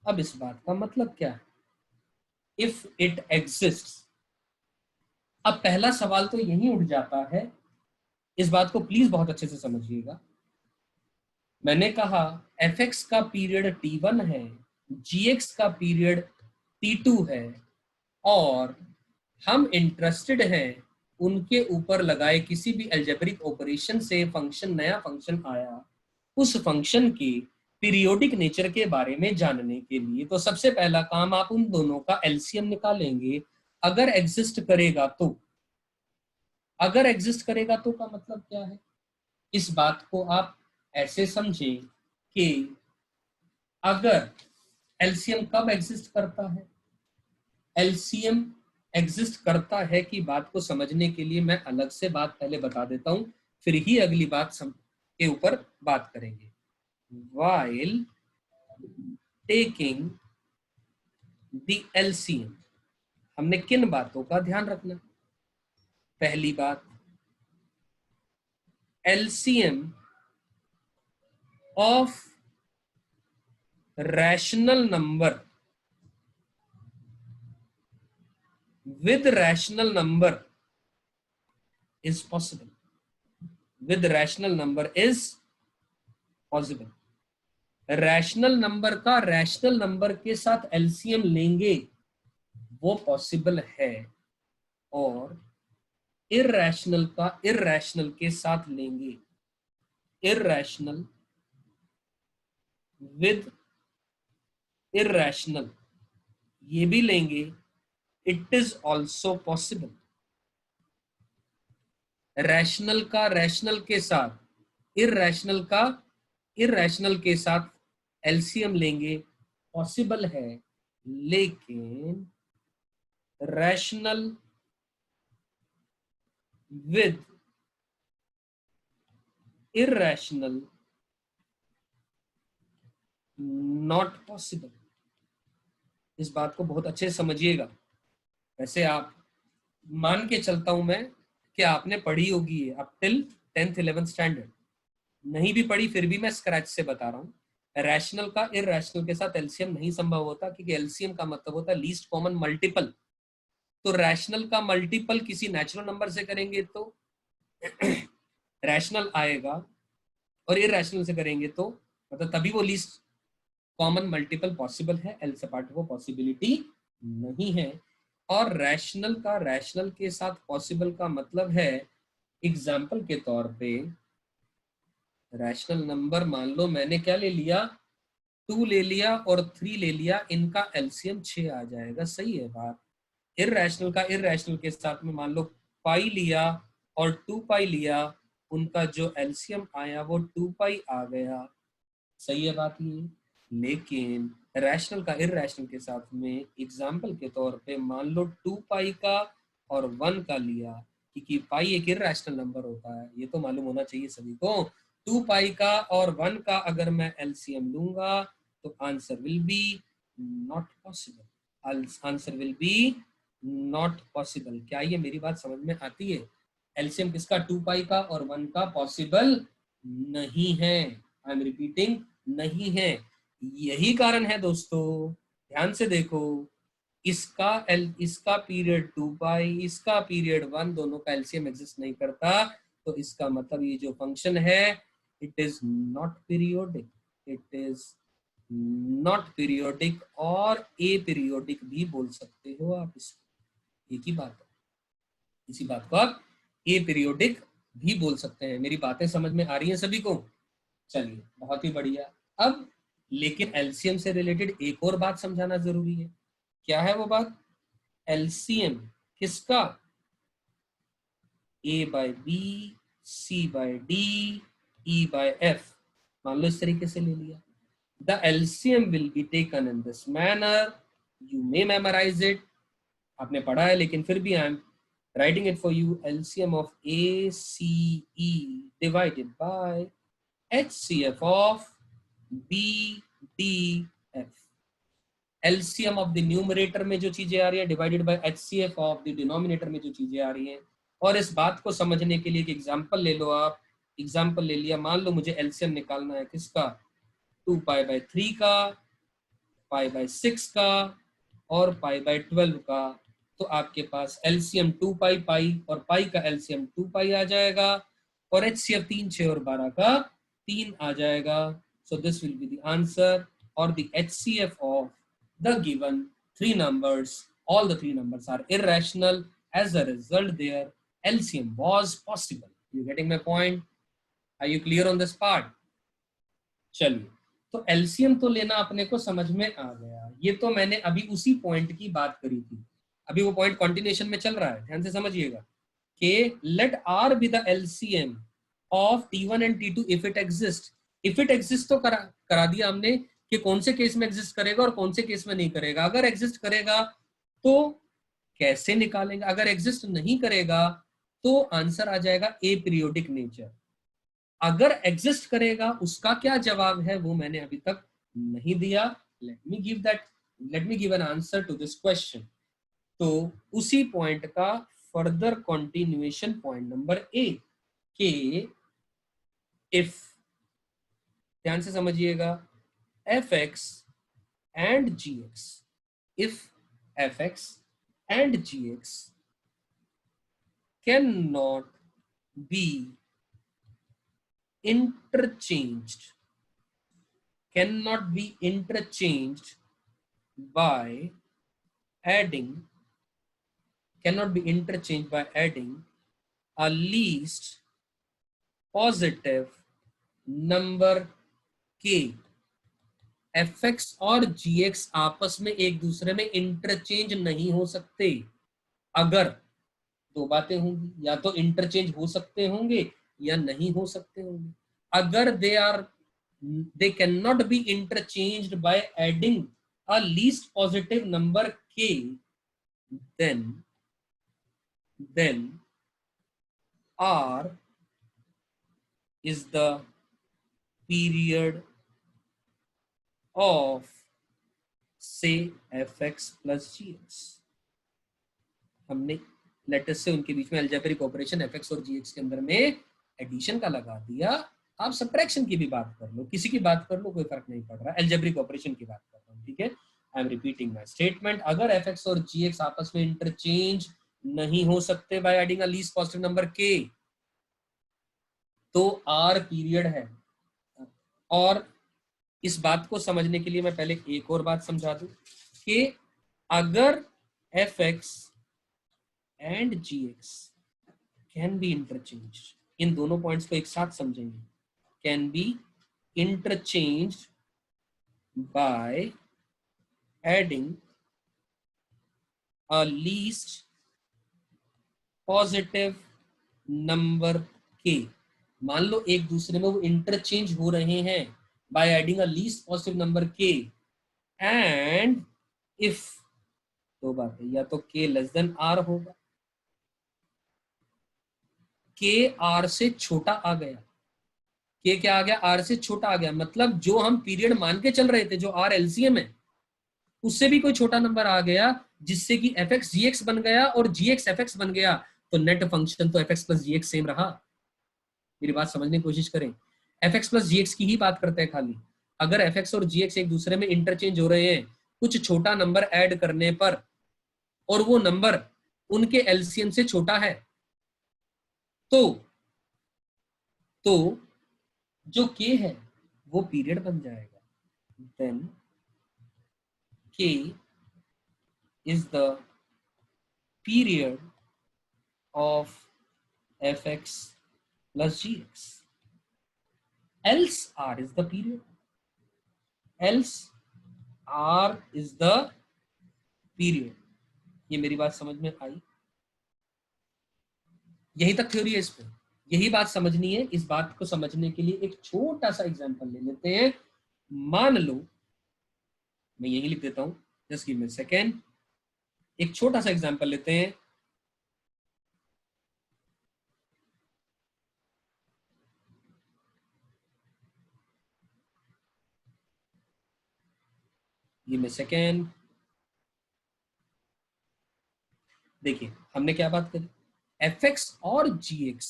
अब इस बात का मतलब क्या है, इफ इट एग्जिस्ट्स? अब पहला सवाल तो यही उठ जाता है, इस बात को प्लीज बहुत अच्छे से समझिएगा। मैंने कहा एफ एक्स का पीरियड t1 है, जी एक्स का पीरियड t2 है, और हम इंटरेस्टेड हैं उनके ऊपर लगाए किसी भी अलजेब्रिक ऑपरेशन से फंक्शन, नया फंक्शन आया, उस फंक्शन के पीरियोडिक नेचर के बारे में जानने के लिए। तो सबसे पहला काम आप उन दोनों का एलसीएम निकालेंगे, अगर एग्जिस्ट करेगा तो। अगर एग्जिस्ट करेगा तो का मतलब क्या है? इस बात को आप ऐसे समझें कि अगर एलसीएम कब एग्जिस्ट करता है, एलसीएम एग्जिस्ट करता है कि बात को समझने के लिए मैं अलग से बात पहले बता देता हूं, फिर ही अगली बात के ऊपर बात करेंगे। व्हाइल टेकिंग द एलसीएम हमने किन बातों का ध्यान रखना? पहली बात, LCM of rational number with rational number is possible. With rational number is possible. Rational number का रैशनल नंबर के साथ एलसीएम लेंगे वो पॉसिबल है, और इरैशनल का इरैशनल के साथ लेंगे, इरैशनल विद इरैशनल ये भी लेंगे, it is also possible. Rational का रैशनल के साथ, इरैशनल का इरैशनल के साथ एलसीएम लेंगे, पॉसिबल है, लेकिन rational with irrational not possible. इस बात को बहुत अच्छे से समझिएगा। वैसे आप मान के चलता हूं मैं कि आपने पढ़ी होगी up till 10th 11th standard, नहीं भी पढ़ी फिर भी मैं स्क्रैच से बता रहा हूं। रैशनल का इरैशनल के साथ एलसीएम नहीं संभव होता, क्योंकि एलसीएम का मतलब होता है लीस्ट कॉमन मल्टीपल। तो रैशनल का मल्टीपल किसी नेचुरल नंबर से करेंगे तो रैशनल आएगा, और इरैशनल से करेंगे तो मतलब तभी वो लीस्ट कॉमन मल्टीपल पॉसिबल है, एल से पार्ट वो पॉसिबिलिटी नहीं है। और रैशनल का रैशनल के साथ पॉसिबल का मतलब है, एग्जाम्पल के तौर पे रैशनल नंबर मान लो मैंने क्या ले लिया, 2 ले लिया और 3 ले लिया, इनका एलसीएम 6 आ जाएगा, सही है बात। इरैशनल का इरैशनल के साथ में मान लो पाई लिया और 2 पाई लिया, उनका जो एलसीएम आया वो 2 पाई आ गया, सही है बात ये। लेकिन रैशनल का इरैशनल के साथ में एग्जाम्पल के तौर पे मान लो 2 पाई का और 1 का लिया, क्योंकि पाई एक इररेशनल नंबर होता है, ये तो मालूम होना चाहिए सभी को। 2 पाई का और 1 का अगर मैं एलसीएम लूंगा तो answer will be not possible. Answer will be not possible. क्या ये मेरी बात समझ में आती है? एलसीएम किसका? 2 पाई का और 1 का पॉसिबल नहीं है। आई एम रिपीटिंग, नहीं है। यही कारण है दोस्तों, ध्यान से देखो, इसका पीरियड 2 पाई, इसका पीरियड 1, दोनों का एलसीएम एग्जिस्ट नहीं करता, तो इसका मतलब ये जो फंक्शन है it is not periodic, it is not periodic, और ए पीरियोडिक भी बोल सकते हो आप इसको। एक ही बात है, इसी बात को आप ए पीरियोडिक भी बोल सकते हैं। मेरी बातें समझ में आ रही हैं सभी को? चलिए, बहुत ही बढ़िया। अब लेकिन एलसीएम से रिलेटेड एक और बात समझाना जरूरी है। क्या है वो बात? एलसीएम किसका? A by B, C by D, E by F. मान लो इस तरीके से ले लिया। The LCM will be taken in this manner, you may memorize it, आपने पढ़ा है लेकिन फिर भी I am writing it for you. LCM of A C E divided by HCF of B D F. LCM of the numerator में जो चीजें आ रही है divided by HCF of the denominator में जो चीजें आ रही हैं। और इस बात को समझने के लिए एक एग्जांपल ले लो आप। एग्जांपल ले लिया, मान लो मुझे एलसीएम निकालना है किसका? 2 पाई बाय 3 का, पाई बाय 6 का और पाई बाय 12 का। तो आपके पास एलसीएम 2 पाई पाई और पाई का एलसीएम 2 पाई आ जाएगा, और HCF 3, 6 और 12 का 3 आ जाएगा। So this will be the answer, और the HCF of the given 3 numbers, all the 3 numbers are irrational, as a result their LCM was possible. You getting my point? Are you clear on this part? चलिए, तो LCM तो लेना अपने को समझ में आ गया। ये तो मैंने अभी उसी पॉइंट की बात करी थी, अभी वो पॉइंट कंटिन्यूएशन में चल रहा है, ध्यान से समझिएगा कि let R be the LCM of T1 and T2 if it exist. If it exist तो करा दिया हमने कि कौन से केस में एग्जिस्ट करेगा और कौन से केस में नहीं करेगा। अगर एग्जिस्ट करेगा तो कैसे निकालेंगे, अगर एग्जिस्ट नहीं करेगा तो आंसर आ जाएगा ए पीरियोडिक नेचर। अगर एग्जिस्ट करेगा उसका क्या जवाब है वो मैंने अभी तक नहीं दिया। Let me give an answer to this question. तो उसी पॉइंट का further continuation point number A के इफ, ध्यान से समझिएगा, fx and gx, if fx and gx cannot be interchanged by adding a least positive number k। fx और gx आपस में एक दूसरे में इंटरचेंज नहीं हो सकते। अगर दो बातें होंगी, या तो इंटरचेंज हो सकते होंगे या नहीं हो सकते होंगे। अगर they cannot be interchanged by adding a least positive number k, then r is the period of say fx plus gx। हमने लेटस से उनके बीच में अलजेब्रिक ऑपरेशन fx और gx के अंदर में एडिशन का लगा दिया। आप सब्ट्रैक्शन की भी बात कर लो, किसी की बात कर लो, कोई फर्क नहीं पड़ रहा, अलजेब्रिक ऑपरेशन की बात कर रहा हूँ, ठीक है। I am repeating my statement, अगर fx और gx आपस में इंटरचेंज नहीं हो सकते bye adding a least positive number k, तो r पीरियड है। और इस बात को समझने के लिए मैं पहले एक और बात समझा दूं कि अगर fx and gx can be interchange, इन दोनों पॉइंट्स को एक साथ समझेंगे, can be interchange by adding a least positive number k। मान लो एक दूसरे में वो इंटरचेंज हो रहे हैं bye adding a least positive number k, and if, दो बातें, या तो k लेस देन r होगा के आर से छोटा आ गया, के क्या आ गया, आर से छोटा आ गया, मतलब जो हम पीरियड मान के चल रहे थे, जो आर एलसीएम है, उससे भी कोई छोटा नंबर आ गया, जिससे कि एफ एक्स जी एक्स बन गया और जी एक्स एफ एक्स बन गया, तो नेट फंक्शन तो F x plus g x same रहा। मेरी बात समझने की कोशिश करें, F x plus g x की ही बात करते हैं खाली। अगर एफ एक्स और जी एक्स एक दूसरे में इंटरचेंज हो रहे हैं कुछ छोटा नंबर ऐड करने पर, और वो नंबर उनके एलसीएम से छोटा है, तो जो के है वो पीरियड बन जाएगा। देन के is the period of F x plus gx, else r is the period, else r is the period। ये मेरी बात समझ में आई? यही तक थ्योरी है इस पे, यही बात समझनी है। इस बात को समझने के लिए एक छोटा सा एग्जांपल ले लेते हैं। मान लो, मैं यही लिख देता हूं, जस्ट गिव मी सेकेंड, एक छोटा सा एग्जांपल लेते हैं। Give me second. देखिए हमने क्या बात करी, एफ एक्स और जी एक्स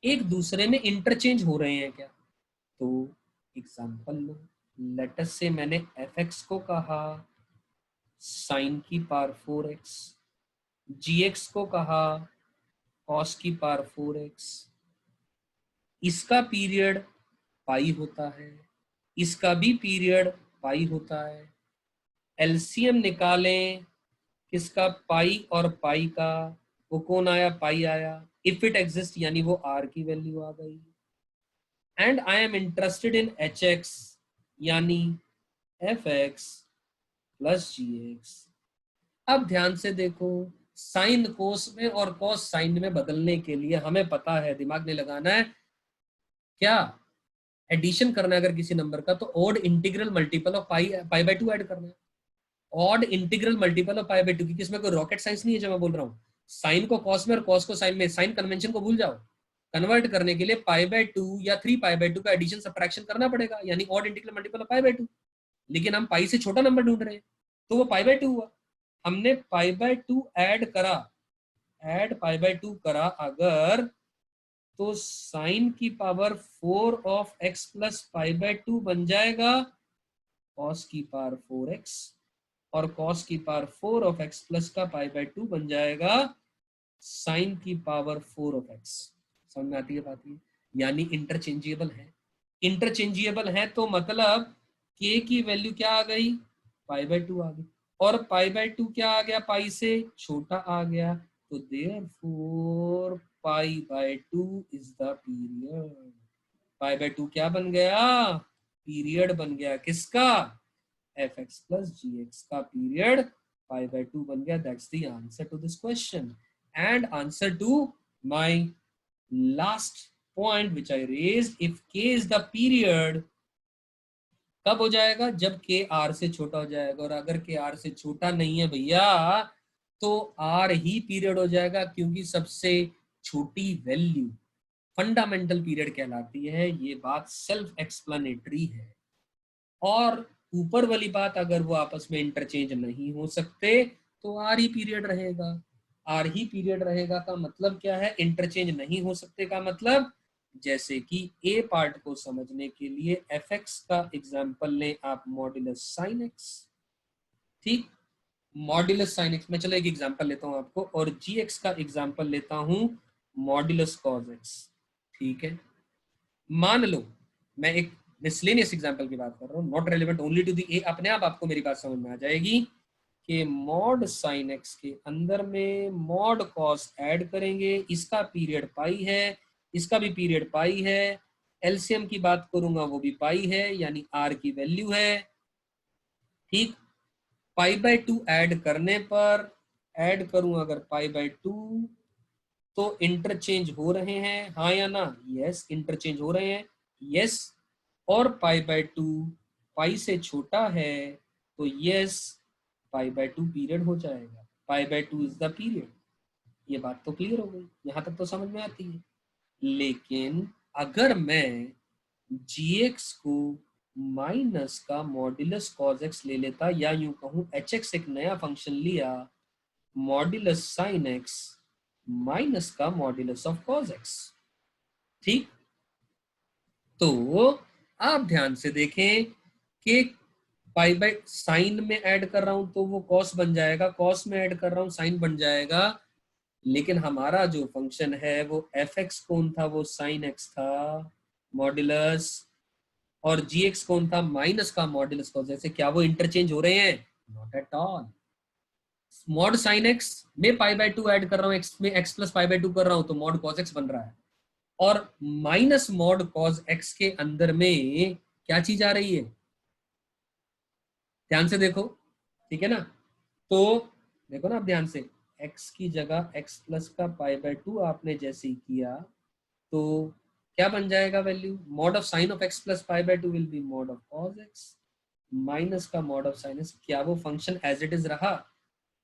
एक दूसरे में इंटरचेंज हो रहे हैं क्या? तो एग्जांपल लो, लेटस से मैंने एफ एक्स को कहा साइन की पावर 4x, जी एक्स को कहा कॉस की पावर 4x। इसका पीरियड पाई होता है, इसका भी पीरियड पाई होता है। एलसीएम निकालें किसका, पाई और पाई का, वो कौन आया, पाई आया। इफ इट एग्जिस्ट यानी वो आर की वैल्यू आ गई। And I am interested in H x यानी F x plus g x. अब ध्यान से देखो, साइन कोस में और कॉस साइन में बदलने के लिए हमें पता है, दिमाग नहीं लगाना है, क्या एडिशन करना है अगर किसी नंबर का, तो odd integral multiple of pi pi by 2 add करना है। Odd integral multiple of pi by 2, क्योंकि इसमें कोई रॉकेट साइंस नहीं है जो मैं बोल रहा हूँ। साइन को कॉस में और कॉस को साइन में, साइन कन्वेंशन को भूल जाओ। कन्वर्ट करने के लिए पाई बाय 2 या 3 पाई बाय 2 का एडिशन सब्ट्रैक्शन करना पड़ेगा, यानी odd integral multiple of pi by 2। लेकिन हम पाई से छोटा नंबर ढूंढ रहे हैं, तो वो पाई बाय 2 हुआ। हमने पाई बाय 2 ऐड करा, ऐड पाई बाय 2 करा अगर, तो साइन की power 4 of x plus pi by 2 बन जाएगा कॉस की पावर 4x, और कॉस की पावर 4 ऑफ एक्स प्लस का पाई बाय 2 बन जाएगा साइन की पावर 4 ऑफ एक्स। समझ में आती है बात? ये यानी इंटरचेंजेबल है। इंटरचेंजेबल है तो मतलब के की वैल्यू क्या आ गई, पाई बाय 2 आ गई, और पाई बाय 2 क्या आ गया, पाई से छोटा आ गया, तो therefore pi by 2 is the period. Pi by 2 क्या बन गया, पीरियड बन गया। किसका, f x plus g x का पीरियड पाई बाय 2 बन गया। That's the answer to this question and answer to my last point which I raised, if k is the period, कब हो जाएगा, जब के आर से छोटा हो जाएगा। और अगर के आर से छोटा नहीं है भैया, तो आर ही पीरियड हो जाएगा, क्योंकि सबसे छोटी वैल्यू फंडामेंटल पीरियड कहलाती है। ये बात सेल्फ एक्सप्लेनेटरी है। और ऊपर वाली बात, अगर वो आपस में इंटरचेंज नहीं हो सकते तो आर ही पीरियड रहेगा। आर ही पीरियड रहेगा का मतलब क्या है, इंटरचेंज नहीं हो सकते का मतलब, जैसे कि ए पार्ट को समझने के लिए एफ एक्स का एग्जाम्पल लें आप, मॉड्यूलस साइन एक्स। ठीक, मॉड्यूलस साइन एक्स में, चलो एक एग्जाम्पल लेता हूं आपको, और जी एक्स का एग्जाम्पल लेता हूं मॉड्यूलस कॉज एक्स। ठीक है, मान लो मैं एक मिसलेनियस एग्जांपल की बात कर रहा हूँ, not relevant only to the A, अपने आप आपको मेरी बात समझ में आ जाएगी कि मॉड साइन एक्स के अंदर में मॉड कॉस ऐड करेंगे, इसका पीरियड पाई है, इसका भी पीरियड पाई है, एलसीएम की बात करूंगा वो भी पाई है, यानी आर की वैल्यू है। ठीक, पाई बाय 2 ऐड करने पर, ऐड करूं अगर पाई बाय 2, तो इंटरचेंज हो रहे हैं, हाँ या ना, यस इंटरचेंज हो रहे हैं, यस। और पाई बाय 2 पाई से छोटा है, तो यस पाई बाय 2 पीरियड हो जाएगा, पाई बाय 2 इज द पीरियड। ये बात तो क्लियर हो गई, यहां तक तो समझ में आती है। लेकिन अगर मैं gx को माइनस का मॉड्यूलस कॉस एक्स ले लेता, या यूं कहूं hx एक नया फंक्शन लिया मॉड्यूलस साइन एक्स माइनस का मॉड्यूलस ऑफ कॉस एक्स, ठीक, तो आप ध्यान से देखें कि पाई बाय साइन में ऐड कर रहा हूं तो वो कॉस बन जाएगा, कॉस में ऐड कर रहा हूं साइन बन जाएगा, लेकिन हमारा जो फंक्शन है वो एफ एक्स कौन था, वो साइन एक्स था मॉड्यूलस, और जी एक्स कौन था, माइनस का मॉड्यूलस कॉस, जैसे क्या वो इंटरचेंज हो रहे हैं? Not at all. Mod sine x में पाई बाय 2 ऐड कर रहा हूं, एक्स में एक्स प्लस पाई बाय 2 कर रहा हूं तो मॉड कॉस एक्स बन रहा है, और माइनस मॉड कॉस एक्स के अंदर में क्या चीज आ रही है, ध्यान से देखो, ठीक है ना, तो देखो ना आप ध्यान से, x की जगह x प्लस का पाई बाय 2 आपने जैसे ही किया तो क्या बन जाएगा value, mod of sine of x plus pi by 2 will be mod of cos x minus का मॉड ऑफ साइन x। क्या वो फंक्शन एज इट इज रहा?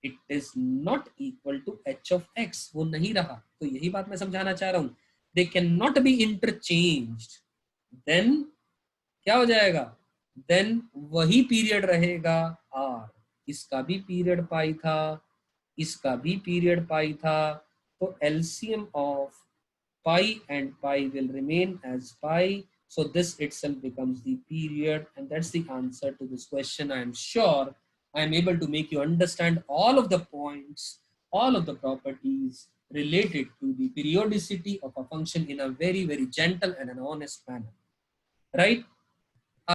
It is not equal to h of x, वो नहीं रहा। तो यही बात मैं समझाना चाह रहा हूं, they can not be interchanged, then क्या हो जाएगा, देन वही पीरियड रहेगा r, इसका भी पीरियड पाई था, इसका भी पीरियड पाई था, तो LCM of pi and pi will remain as pi, so this itself becomes the period, and that's the answer to this question. I am sure I am able to make you understand all of the points, all of the properties related to the periodicity of a function in a very, very gentle and an honest manner, right?